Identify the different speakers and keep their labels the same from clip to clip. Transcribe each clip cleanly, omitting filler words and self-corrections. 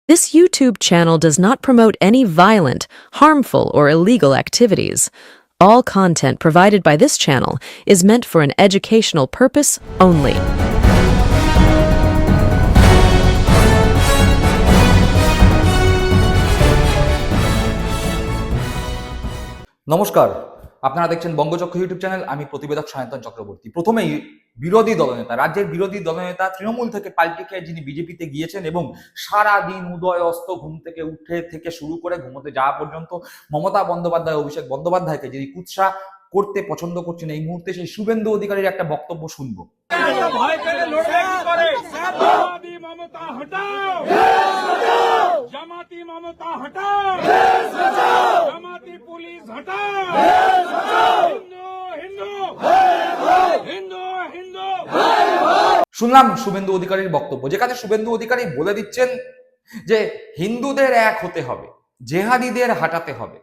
Speaker 1: This YouTube channel does not promote any violent, harmful, or illegal activities. All content provided by this channel is meant for an educational purpose only.
Speaker 2: নমস্কার, আপনারা দেখছেন বঙ্গচক্র YouTube channel. আমি প্রতিবেদক সায়ন্তন চক্রবর্তী। প্রথমেই বিরোধী দলনেতা, রাজ্যের বিরোধী দলনেতা, তৃণমূল থেকে পাল্টি খেয়ে যিনি বিজেপিতে গিয়েছেন এবং সারা দিন উদয় অস্ত ঘুম থেকে উঠে থেকে শুরু করে ঘুমোতে যাওয়া পর্যন্ত মমতা বন্দ্যোপাধ্যায়, অভিষেক বন্দ্যোপাধ্যায়কে যিনি কুৎসা করতে পছন্দ করছেন, এই মুহূর্তে সেই শুভেন্দু অধিকারীর একটা বক্তব্য শুনবো। শুনলাম শুভেন্দু অধিকারীর বক্তব্য, যেখানে শুভেন্দু অধিকারী বলে দিচ্ছেন যে হিন্দুদের এক হতে হবে, জেহাদিদের হাঁটাতে হবে।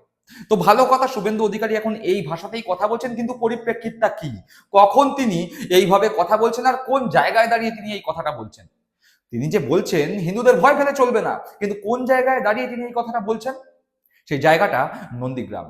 Speaker 2: তো ভালো কথা, শুভেন্দু অধিকারী এখন এই ভাষাতেই কথা বলছেন, কিন্তু পরিপ্রেক্ষিতটা কি, কখন তিনি এইভাবে কথা বলছেন আর কোন জায়গায় দাঁড়িয়ে তিনি এই কথাটা বলছেন? তিনি যে বলছেন হিন্দুদের ভয় পেলে চলবে না, কিন্তু কোন জায়গায় দাঁড়িয়ে তিনি এই কথাটা বলছেন? সেই জায়গাটা নন্দীগ্রাম,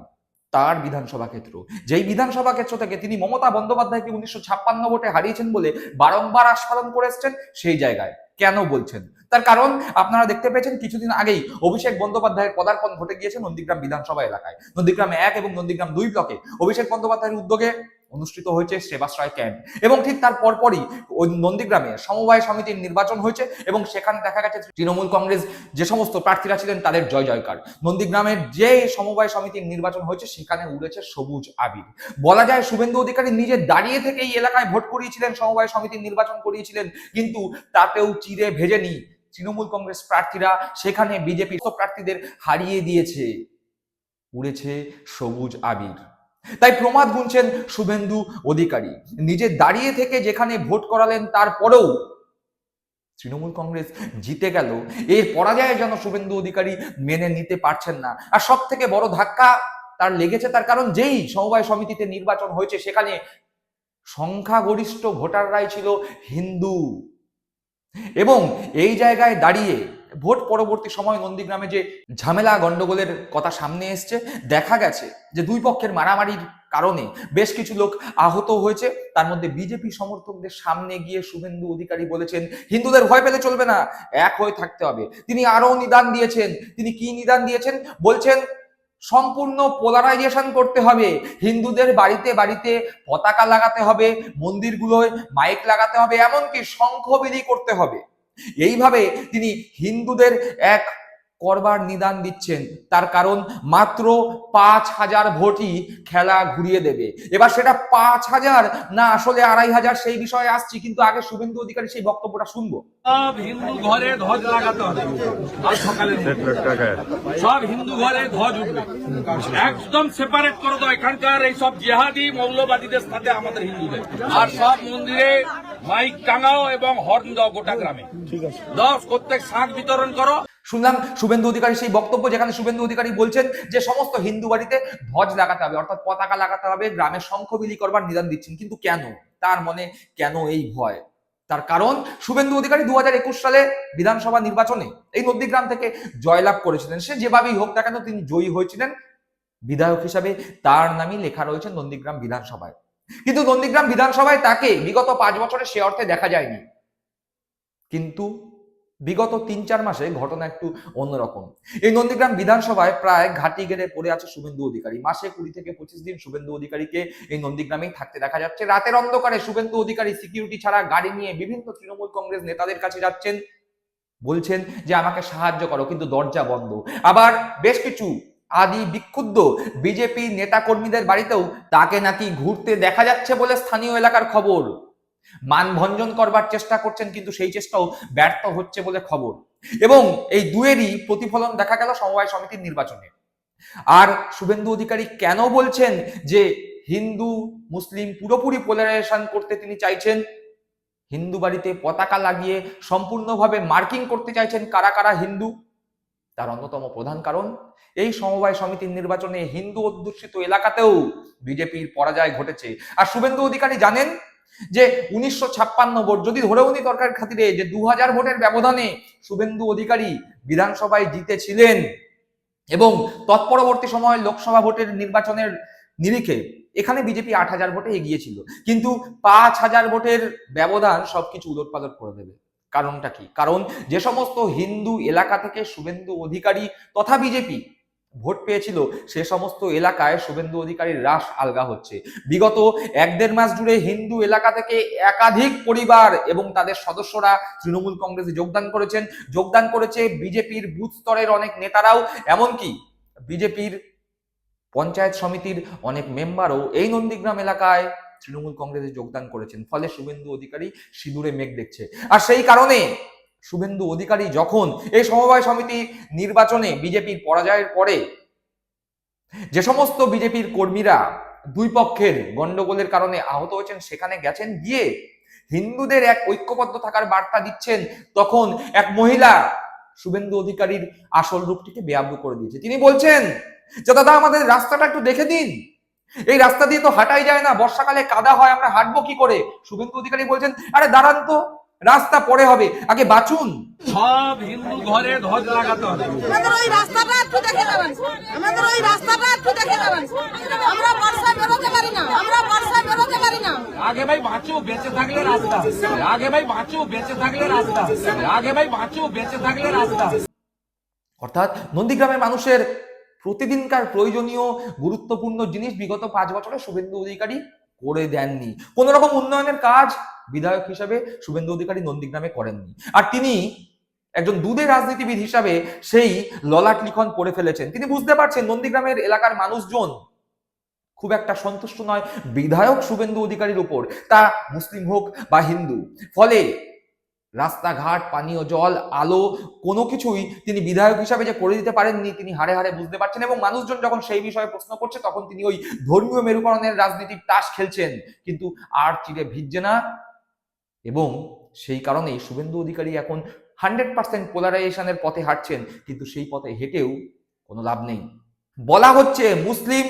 Speaker 2: তার বিধানসভা ক্ষেত্র। যেই বিধানসভা ক্ষেত্র থেকে তিনি মমতা বন্দ্যোপাধ্যায়কে 1956 ভোটে হারিয়েছেন বলে বারংবার আস্বাদন করে এসছেন, সেই জায়গায় কেন বলছেন? তার কারণ আপনারা দেখতে পেয়েছেন, কিছুদিন আগেই অভিষেক বন্দ্যোপাধ্যায়ের পদার্পণ ঘটে গিয়েছে নন্দীগ্রাম বিধানসভা এলাকায়। নন্দীগ্রাম 1 এবং নন্দীগ্রাম 2 ব্লকে অভিষেক বন্দ্যোপাধ্যায়ের উদ্যোগে অনুষ্ঠিত হয়েছে সেবাশ্রয় ক্যাম্প, এবং ঠিক তার পরপরই ওই নন্দীগ্রামে সমবায় সমিতির নির্বাচন হয়েছে এবং সেখানে দেখা গেছে তৃণমূল কংগ্রেস যে সমস্ত প্রার্থীরা ছিলেন তাদের জয় জয়কার। নন্দীগ্রামের যে সমবায় সমিতির নির্বাচন হয়েছে সেখানে উড়েছে সবুজ আবির। বলা যায় শুভেন্দু অধিকারী নিজে দাঁড়িয়ে থেকে এই এলাকায় ভোট করিয়েছিলেন, সমবায় সমিতির নির্বাচন করিয়েছিলেন, কিন্তু তাতেও চিড়ে ভেজেনি তৃণমূল কংগ্রেস প্রার্থীরা, সেখানে বিজেপি প্রার্থীদের হারিয়ে দিয়েছে, উড়েছে সবুজ আবির। তাই প্রমাদ গুনছেন শুভেন্দু অধিকারী, নিজে দাঁড়িয়ে থেকে যেখানে ভোট করালেন তারপরেও তৃণমূল কংগ্রেস জিতে গেল, এর পরাজয় যেন শুভেন্দু অধিকারী মেনে নিতে পারছেন না। আর সব থেকে বড় ধাক্কা তার লেগেছে, তার কারণ যেই সমবায় সমিতিতে নির্বাচন হয়েছে সেখানে সংখ্যাগরিষ্ঠ ভোটাররাই ছিল হিন্দু, এবং এই জায়গায় দাঁড়িয়ে ভোট পরবর্তী সময় নন্দীগ্রামে যে ঝামেলা গন্ডগোলের কথা সামনে এসছে, দেখা গেছে যে দুই পক্ষের মারামারির কারণে বেশ কিছু লোক আহত হয়েছে। তার মধ্যে বিজেপি সমর্থকদের সামনে গিয়ে শুভেন্দু অধিকারী বলেছেন হিন্দুদের ভয় পেলে চলবে না, এক হয়ে থাকতে হবে। তিনি আরো নিদান দিয়েছেন। তিনি কি নিদান দিয়েছেন? বলছেন সম্পূর্ণ পোলারাইজেশন করতে হবে, হিন্দুদের বাড়িতে বাড়িতে পতাকা লাগাতে হবে, মন্দিরগুলোয় মাইক লাগাতে হবে, এমনকি শঙ্খ বিলি করতে হবে। এইভাবে তিনি হিন্দুদের এক করবার নিদান দিচ্ছেন। তার কারণ মাত্র 5,000 ভোটই খেলা ঘুরিয়ে দেবে। এবার সেটা 5,000 না আসলে 2,500 সেই বিষয়ে আসছি, কিন্তু আগে শুভেন্দু অধিকারী সেই বক্তব্যটা শুনবো।
Speaker 3: সব হিন্দু ঘরে ধ্বজ লাগাতে হবে, আর সকালে সব হিন্দু ঘরে ধ্বজ উঠবে, একদম সেপারেট করে দাও এখানকার এই সব জেহাদি মৌলবাদীদের সাথে আমাদের হিন্দুদের। আর সব মন্দিরে মাইক টাঙাও এবং হর্ন দাও গোটা গ্রামে, ঠিক আছে, 10 প্রত্যেক শাঁখ বিতরণ করো।
Speaker 2: শুনলাম শুভেন্দু অধিকারী সেই বক্তব্য, যেখানে শুভেন্দু অধিকারী বলছেন যে সমস্ত হিন্দু বাড়িতে ধ্বজ লাগাতে হবে, অর্থাৎ পতাকা লাগাতে হবে, গ্রামে শঙ্খ বিলি করবার নিদান দিচ্ছেন। কিন্তু কেন? তার মনে কেন এই ভয়? তার কারণ শুভেন্দু অধিকারী 2021 সালে বিধানসভা নির্বাচনে এই নন্দীগ্রাম থেকে জয়লাভ করেছিলেন। সে যেভাবেই হোক না কেন তিনি জয়ী হয়েছিলেন, বিধায়ক হিসাবে তার নামই লেখা রয়েছে নন্দীগ্রাম বিধানসভায়। কিন্তু নন্দীগ্রাম বিধানসভায় তাকে বিগত 5 বছরে সে অর্থে দেখা যায়নি। কিন্তু বিগত 3-4 মাসে ঘটনা একটু অন্যরকম। এই নন্দীগ্রাম বিধানসভায় প্রায় ঘাটি গেড়ে পড়ে আছে শুভেন্দু অধিকারী। মাসে 20 থেকে 25 দিন শুভেন্দু অধিকারীকে এই নন্দীগ্রামেই থাকতে দেখা যাচ্ছে। রাতের অন্ধকারে শুভেন্দু অধিকারী সিকিউরিটি ছাড়া গাড়ি নিয়ে বিভিন্ন তৃণমূল কংগ্রেস নেতাদের কাছে যাচ্ছেন, বলছেন যে আমাকে সাহায্য করো, কিন্তু দরজা বন্ধ। আবার বেশ কিছু আদি বিক্ষুব্ধ বিজেপি নেতাকর্মীদের বাড়িতেও তাকে নাকি ঘুরতে দেখা যাচ্ছে বলে স্থানীয় এলাকার খবর। মানভঞ্জন করবার চেষ্টা করছেন, কিন্তু সেই চেষ্টাও ব্যর্থ হচ্ছে বলে খবর। এবং এই দুয়েরই প্রতিফলন দেখা গেল সমবায় সমিতির নির্বাচনে। আর শুভেন্দু অধিকারী কেন বলছেন যে হিন্দু মুসলিম পুরোপুরি পোলারাইজেশন করতে তিনি চাইছেন, হিন্দু বাড়িতে পতাকা লাগিয়ে সম্পূর্ণভাবে মার্কিং করতে চাইছেন কারা কারা হিন্দু? তার অন্যতম প্রধান কারণ এই সমবায় সমিতির নির্বাচনে হিন্দু অধ্যুষিত এলাকাতেও বিজেপির পরাজয় ঘটেছে। আর শুভেন্দু অধিকারী জানেন যে 1956 ভোট যদি ধরেও নি তর্কের খাতিরে যে 2000 ভোটের ব্যবধানে শুভেন্দু অধিকারী বিধানসভায় জিতেছিলেন এবং তৎপরবর্তী সময় লোকসভা ভোটের নির্বাচনের নিরিখে এখানে বিজেপি 8000 ভোটে এগিয়েছিল, কিন্তু 5000 ভোটের ব্যবধান সবকিছু উলটপালট করে দেবে। কারণটা কি? কারণ যে সমস্ত হিন্দু এলাকা থেকে শুভেন্দু অধিকারী তথা বিজেপি ভোট পেয়েছিল সে সমস্ত এলাকায় শুভেন্দু অধিকারীর রাশ আলগা হচ্ছে। বিগত 1-1.5 মাস জুড়ে হিন্দু এলাকা থেকে একাধিক পরিবার এবং তাদের সদস্যরা তৃণমূল কংগ্রেসে যোগদান করেছে বিজেপির বুথ স্তরের অনেক নেতারাও, এমনকি বিজেপির পঞ্চায়েত সমিতির অনেক মেম্বারও এই নন্দীগ্রাম এলাকায় তৃণমূল কংগ্রেসে যোগদান করেছেন। ফলে শুভেন্দু অধিকারী সিঁদুরে মেঘ দেখছে। আর সেই কারণে শুভেন্দু অধিকারী যখন এই সমবায় সমিতি নির্বাচনে বিজেপির পরাজয়ের পরে যে সমস্ত বিজেপির কর্মীরা দুই পক্ষের গন্ডগোলের কারণে আহত হয়েছেন সেখানে গেছেন, গিয়ে হিন্দুদের এক ঐক্যবদ্ধ থাকার বার্তা দিচ্ছেন, তখন এক মহিলা শুভেন্দু অধিকারীর আসল রূপটিকে বেয়াব্বু করে দিয়েছে। তিনি বলছেন যে দাদা আমাদের রাস্তাটা একটু দেখে দিন, এই রাস্তা দিয়ে তো হাঁটাই যায় না, বর্ষাকালে কাদা হয়, আমরা হাঁটবো কি করে? শুভেন্দু অধিকারী বলছেন আরে দাঁড়ান তো, রাস্তা পরে হবে, আগে বাঁচুন।
Speaker 3: সব হিন্দু ঘরে ধ্বজ লাগাতে হবে।
Speaker 4: আমাদের ওই রাস্তাটা একটু দেখে দেবেন, আমাদের ওই রাস্তাটা একটু দেখে দেবেন। আমরা বর্ষায় বেরোতে পারি না, আমরা বর্ষায় বেরোতে পারি না।
Speaker 3: আগে ভাই বাঁচো, বেঁচে থাকলে রাস্তা। আগে ভাই বাঁচো, বেঁচে থাকলে রাস্তা। আগে ভাই বাঁচো, বেঁচে থাকলে রাস্তা।
Speaker 2: অর্থাৎ নন্দীগ্রামের মানুষের প্রতিদিনকার প্রয়োজনীয় গুরুত্বপূর্ণ জিনিস বিগত 5 বছরে শুভেন্দু অধিকারী করে দেননি। কোন রকম উন্নয়নের কাজ বিধায়ক হিসেবে শুভেন্দু অধিকারী নন্দীগ্রামে করেননি। আর তিনি একজন দুধের রাজনীতিবিদ হিসাবে সেই ললাট লিখন পড়ে ফেলেছেন। তিনি বুঝতে পারছেন নন্দীগ্রামের এলাকার মানুষজন খুব একটা সন্তুষ্ট নয় বিধায়ক শুভেন্দু অধিকারীর উপর, তা মুসলিম হোক বা হিন্দু। ফলে রাস্তাঘাট, পানীয় জল, আলো কোনো কিছুই তিনি বিধায়ক হিসাবে যে করে দিতে পারেননি তিনি হাড়ে হাড়ে বুঝতে পারছেন। এবং মানুষজন যখন সেই বিষয়ে প্রশ্ন করছে তখন তিনি ওই ধর্মীয় মেরুকরণের রাজনীতির তাস খেলছেন, কিন্তু আর চিরে ভিজছে না। এবং সেই কারণেই শুভেন্দু অধিকারী এখন 100% পোলারাইজেশনের পথে হাঁটছেন, কিন্তু সেই পথে হেঁটেও কোনো লাভ নেই। বলা হচ্ছে মুসলিম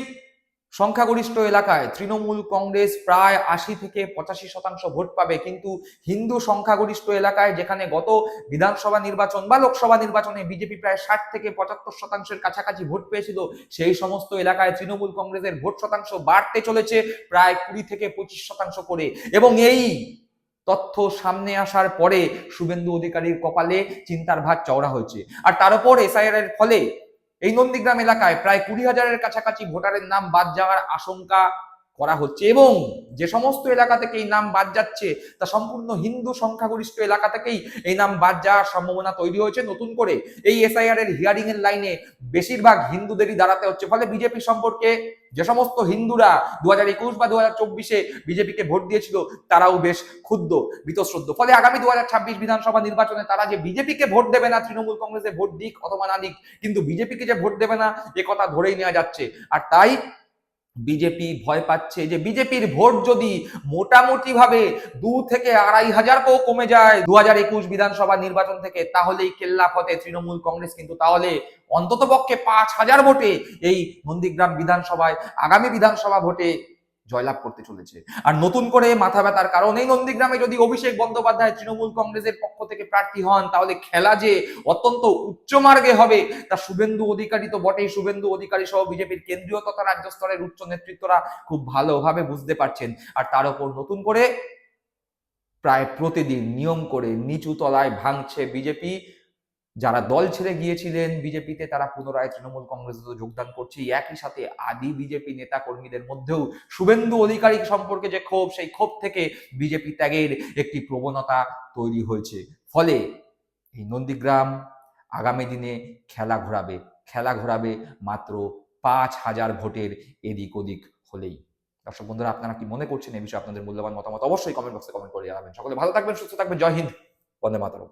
Speaker 2: সংখ্যাগরিষ্ঠ এলাকায় তৃণমূল কংগ্রেস প্রায় 80 থেকে 85% ভোট পাবে, কিন্তু হিন্দু সংখ্যাগরিষ্ঠ এলাকায় যেখানে গত বিধানসভা নির্বাচন বা লোকসভা নির্বাচনে বিজেপি প্রায় 60 থেকে 75% কাছাকাছি ভোট পেয়েছিল, সেই সমস্ত এলাকায় তৃণমূল কংগ্রেসের ভোট শতাংশ বাড়তে চলেছে প্রায় 20 থেকে 25% করে। এবং এই তথ্য সামনে আসার পরে শুভেন্দু অধিকারীর কপালে চিন্তার ভাঁজ চওড়া হয়েছে। আর তার উপর এসআইআর এর ফলে এই নন্দীগ্রাম এলাকায় প্রায় 20,000-এর কাছাকাছি ভোটারের নাম বাদ যাওয়ার আশঙ্কা করা হচ্ছে। এবং যে সমস্ত এলাকা থেকে এই নাম বাদ যাচ্ছে তা সম্পূর্ণ হিন্দু সংখ্যাগরিষ্ঠ এলাকা থেকেই এই নাম বাদ যাওয়ার সম্ভাবনা তৈরি হয়েছে। নতুন করে এই এসআইআর এর হিয়ারিং এর লাইনে বেশিরভাগ হিন্দুদেরই দাঁড়াতে হচ্ছে। ফলে বিজেপি সম্পর্কে যে সমস্ত হিন্দুরা 2021 বা 2024-এ বিজেপিকে ভোট দিয়েছিল তারাও বেশ ক্ষুব্ধ, বীতশ্রদ্ধ। ফলে আগামী 2026 বিধানসভা নির্বাচনে তারা যে বিজেপিকে ভোট দেবে না, তৃণমূল কংগ্রেসে ভোট দিক অথবা না দিক, কিন্তু বিজেপিকে যে ভোট দেবে না এ কথা ধরেই নেওয়া যাচ্ছে। আর তাই বিজেপি ভয় পাচ্ছে যে বিজেপির ভোট যদি মোটামুটি ভাবে 2 থেকে 2,500 কমে যায় 2021 বিধানসভা নির্বাচন থেকে, তাহলেই কেল্লা ফতে তৃণমূল কংগ্রেস কিন্তু তাহলে অন্তত পক্ষে 5,000 ভোটে এই নন্দীগ্রাম বিধানসভায় আগামী বিধানসভা ভোটে জয়লাভ করতে চলেছে। আর নতুন করে মাথা ব্যথার কারণ এই নন্দীগ্রামে যদি অভিষেক বন্দ্যোপাধ্যায় তৃণমূল কংগ্রেসের পক্ষ থেকে প্রার্থী হন তাহলে খেলা যে অত্যন্ত উচ্চ মার্গে হবে তা শুভেন্দু অধিকারী তো বটেই, শুভেন্দু অধিকারী সহ বিজেপির কেন্দ্রীয় তথা রাজ্য স্তরের উচ্চ নেতৃত্বরা খুব ভালোভাবে বুঝতে পারছেন। আর তার উপর নতুন করে প্রায় প্রতিদিন নিয়ম করে নিচু তলায় ভাঙছে বিজেপি। যারা দল ছেড়ে গিয়েছিলেন বিজেপিতে তারা পুনরায় তৃণমূল কংগ্রেসে যোগদান করছে। একই সাথে আদি বিজেপি নেতা কর্মীদের মধ্যেও শুভেন্দু অধিকারী সম্পর্কে যে ক্ষোভ, সেই ক্ষোভ থেকে বিজেপি ত্যাগের একটি প্রবণতা তৈরি হয়েছে। ফলে এই নন্দীগ্রাম আগামী দিনে খেলা ঘোরাবে মাত্র 5,000 ভোটের এদিক ওদিক হলেই। দর্শক বন্ধুরা, আপনারা কি মনে করছেন এই বিষয়ে আপনাদের মূল্যবান মতামত অবশ্যই কমেন্ট বক্সে কমেন্ট করে জানাবেন। সকলে ভালো থাকবেন, সুস্থ থাকবেন। জয় হিন্দ, বন্দে মাতরম।